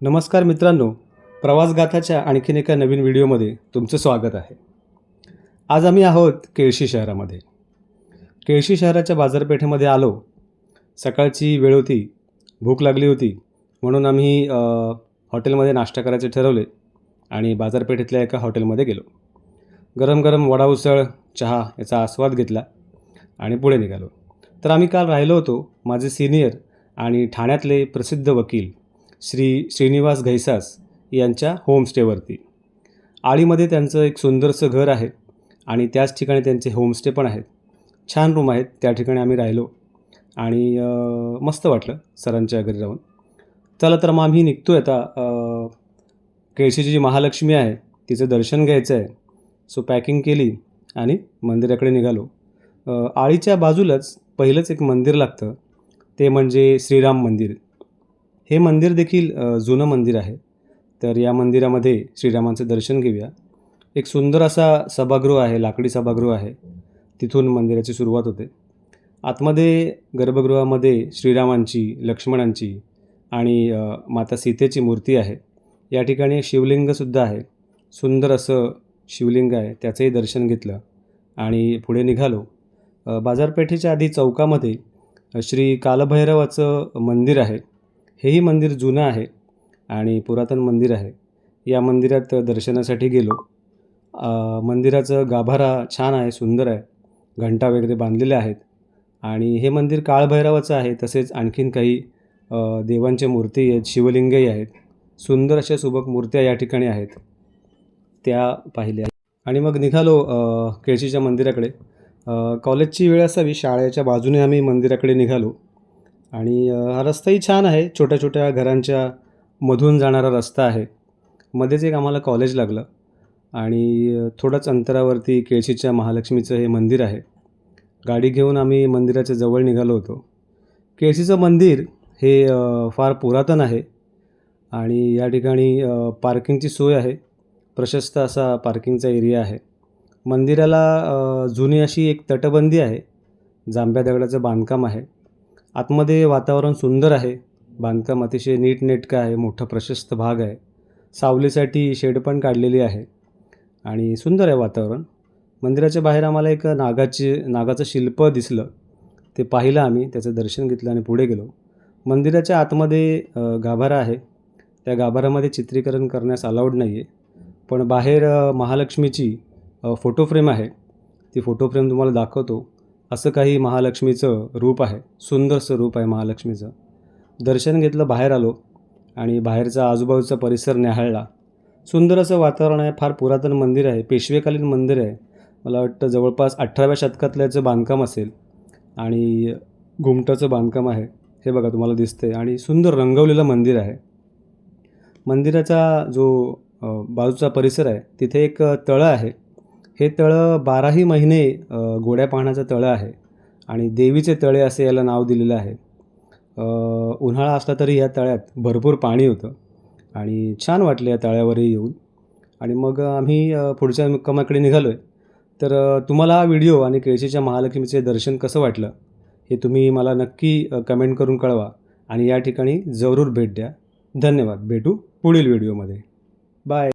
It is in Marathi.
नमस्कार मित्रांनो, प्रवासगाथाच्या आणखीन एका नवीन व्हिडिओमध्ये तुमचं स्वागत आहे. आज आम्ही आहोत केळशी शहरामध्ये. केळशी शहराच्या बाजारपेठेमध्ये आलो. सकाळची वेळ होती, भूक लागली होती, म्हणून आम्ही हॉटेलमध्ये नाश्ता करायचे ठरवले आणि बाजारपेठेतल्या एका हॉटेलमध्ये गेलो. गरम गरम वडा उसळ, चहा याचा आस्वाद घेतला आणि पुढे निघालो. तर आम्ही काल राहिलो होतो माझे सिनियर आणि ठाण्यातले प्रसिद्ध वकील श्री श्रीनिवास घैसास यांच्या होमस्टेवरती. आळीमध्ये त्यांचं एक सुंदरसं घर आहे आणि त्याच ठिकाणी त्यांचे होमस्टे पण आहेत. छान रूम आहेत. त्या ठिकाणी आम्ही राहिलो आणि मस्त वाटलं सरांच्या घरी राहून. चला तर मग आम्ही निघतो आहे आता. केळशीची जी महालक्ष्मी आहे तिचं दर्शन घ्यायचं आहे. सो पॅकिंग केली आणि मंदिराकडे निघालो. आळीच्या बाजूलाच पहिलंच एक मंदिर लागतं, ते म्हणजे श्रीराम मंदिर. हे मंदिर देखील जुनं मंदिर आहे. तर या मंदिरामध्ये श्रीरामांचं दर्शन घेऊया. एक सुंदर असा सभागृह आहे, लाकडी सभागृह आहे. तिथून मंदिराची सुरुवात होते. आतमध्ये गर्भगृहामध्ये श्रीरामांची, लक्ष्मणांची आणि माता सीतेची मूर्ती आहे. या ठिकाणी शिवलिंगसुद्धा आहे. सुंदर असं शिवलिंग आहे, त्याचंही दर्शन घेतलं आणि पुढे निघालो. बाजारपेठेच्या आधी चौकामध्ये श्री कालभैरवाचं मंदिर आहे. हेही मंदिर जुनं आहे आणि पुरातन मंदिर आहे. या मंदिरात दर्शनासाठी गेलो. मंदिराचं गाभारा छान आहे, सुंदर आहे. घंटा वगैरे बांधलेल्या आहेत आणि हे मंदिर काळभैरवाचं आहे. तसेच आणखीन काही देवांच्या मूर्ती आहेत, शिवलिंगही आहेत. सुंदर अशा सुबक मूर्त्या या ठिकाणी आहेत, त्या पाहिल्या आणि मग निघालो केळशीच्या मंदिराकडे. कॉलेजची वेळ असावी, शाळेच्या बाजूने आम्ही मंदिराकडे निघालो आणि हा रस्ताही छान आहे. छोट्या छोट्या घरांच्या मधून जाणारा रस्ता आहे. मध्येच एक आम्हाला कॉलेज लागलं आणि थोडंच अंतरावरती केळशीच्या महालक्ष्मीचं हे मंदिर आहे. गाडी घेऊन आम्ही मंदिराच्या जवळ निघालो होतो. केळशीचं मंदिर हे फार पुरातन आहे आणि या ठिकाणी पार्किंगची सोय आहे. प्रशस्त असा पार्किंगचा एरिया आहे. मंदिराला जुनी अशी एक तटबंदी आहे. जांभ्या दगडाचं बांधकाम आहे. आतमध्ये वातावरण सुंदर आहे. बांधकाम अतिशय नीटनेटकं आहे. मोठा प्रशस्त भाग आहे. सावलीसाठी शेड पण काढलेली आहे आणि सुंदर आहे वातावरण. मंदिराच्या बाहेर आम्हाला एक नागाचं शिल्प दिसलं. ते पाहिलं आम्ही, त्याचं दर्शन घेतलं आणि पुढे गेलो. मंदिराच्या आतमध्ये गाभारा आहे. त्या गाभाऱ्यामध्ये चित्रीकरण करण्यास अलाउड नाही आहे, पण बाहेर महालक्ष्मीची फोटो फ्रेम आहे. ती फोटो फ्रेम तुम्हाला दाखवतो. असं काही महालक्ष्मीचं रूप आहे. सुंदरसं रूप आहे महालक्ष्मीचं. दर्शन घेतलं, बाहेर आलो आणि बाहेरचा आजूबाजूचा परिसर न्याहाळला. सुंदर असं वातावरण आहे. फार पुरातन मंदिर आहे. पेशवेकालीन मंदिर आहे. मला वाटतं जवळपास 18व्या शतकातल्याचं बांधकाम असेल आणि घुमटाचं बांधकाम आहे. हे बघा तुम्हाला दिसतंय आणि सुंदर रंगवलेलं मंदिर आहे. मंदिराचा जो बाजूचा परिसर आहे तिथे एक तळं आहे. हे तळं 12ही महिने गोड्या पाण्याचं तळं आहे आणि देवीचे तळे असे याला नाव दिलेलं आहे. उन्हाळा असला तरी या तळ्यात भरपूर पाणी होतं आणि छान वाटलं या तळ्यावरही येऊन. आणि मग आम्ही पुढच्या मुक्कामाकडे निघालो आहे. तर तुम्हाला हा व्हिडिओ आणि केळशीच्या महालक्ष्मीचे दर्शन कसं वाटलं हे तुम्ही मला नक्की कमेंट करून कळवा आणि या ठिकाणी जरूर भेट द्या. धन्यवाद. भेटू पुढील व्हिडिओमध्ये. बाय.